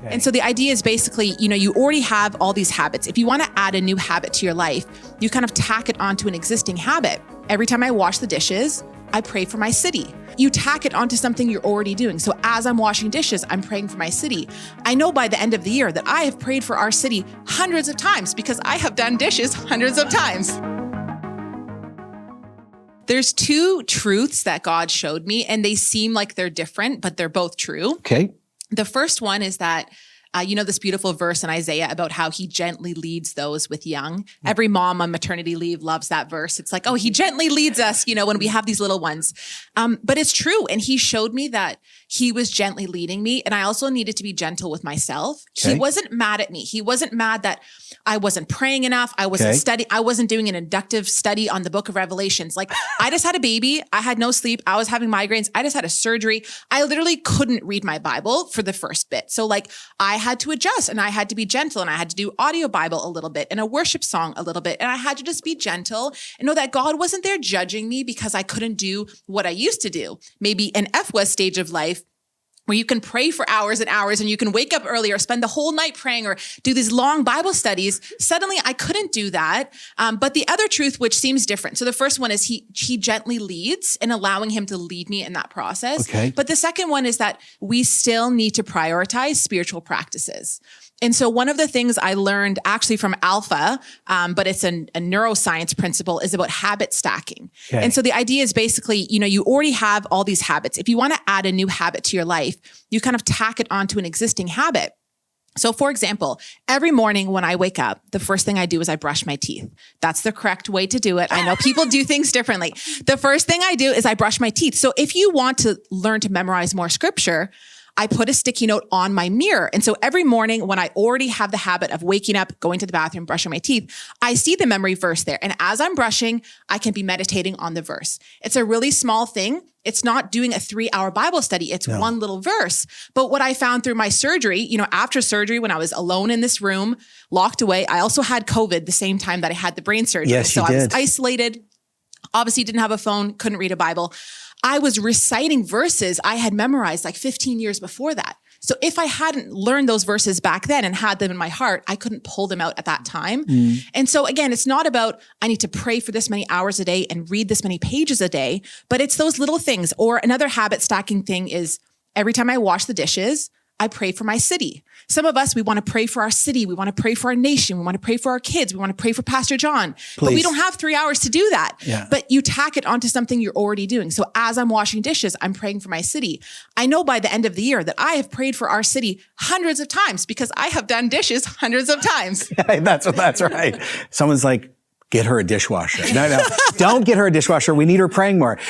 And so the idea is basically, you already have all these habits. If you want to add a new habit to your life, you kind of tack it onto an existing habit. Every time I wash the dishes, I pray for my city. You tack it onto something you're already doing. So as I'm washing dishes, I'm praying for my city. I know by the end of the year that I have prayed for our city hundreds of times because I have done dishes hundreds of times. There's two truths that God showed me, and they seem like they're different, but they're both true. Okay. The first one is that this beautiful verse in Isaiah about how he gently leads those with young. Every mom on maternity leave loves that verse. It's like, oh, he gently leads us, when we have these little ones. But it's true. And he showed me that he was gently leading me. And I also needed to be gentle with myself. Okay. He wasn't mad at me. He wasn't mad that I wasn't praying enough. I wasn't studying. I wasn't doing an inductive study on the book of Revelations. Like, I just had a baby. I had no sleep. I was having migraines. I just had a surgery. I literally couldn't read my Bible for the first bit. So I had to adjust, and I had to be gentle, and I had to do audio Bible a little bit and a worship song a little bit. And I had to just be gentle and know that God wasn't there judging me because I couldn't do what I used to do. Maybe an FWES stage of life where you can pray for hours and hours and you can wake up early or spend the whole night praying or do these long Bible studies. Suddenly I couldn't do that. But the other truth, which seems different. So the first one is he gently leads and allowing him to lead me in that process. Okay. But the second one is that we still need to prioritize spiritual practices. And so one of the things I learned actually from Alpha, but it's a neuroscience principle, is about habit stacking. Okay. And so the idea is basically, you already have all these habits. If you want to add a new habit to your life, you kind of tack it onto an existing habit. So for example, every morning when I wake up, the first thing I do is I brush my teeth. That's the correct way to do it. I know people do things differently. The first thing I do is I brush my teeth. So if you want to learn to memorize more scripture, I put a sticky note on my mirror. And so every morning when I already have the habit of waking up, going to the bathroom, brushing my teeth, I see the memory verse there. And as I'm brushing, I can be meditating on the verse. It's a really small thing. It's not doing a 3-hour Bible study. It's one little verse. But what I found through my surgery, after surgery, when I was alone in this room, locked away, I also had COVID the same time that I had the brain surgery. Yes, you so I was did. isolated, obviously didn't have a phone, couldn't read a Bible. I was reciting verses I had memorized like 15 years before that. So if I hadn't learned those verses back then and had them in my heart, I couldn't pull them out at that time. And so again, it's not about, I need to pray for this many hours a day and read this many pages a day, but it's those little things. Or another habit stacking thing is every time I wash the dishes, I pray for my city. Some of us, we want to pray for our city. We want to pray for our nation. We want to pray for our kids. We want to pray for Pastor John. But we don't have 3 hours to do that. Yeah. But you tack it onto something you're already doing. So as I'm washing dishes, I'm praying for my city. I know by the end of the year that I have prayed for our city hundreds of times because I have done dishes hundreds of times. That's right. Someone's like, get her a dishwasher. No, don't get her a dishwasher. We need her praying more.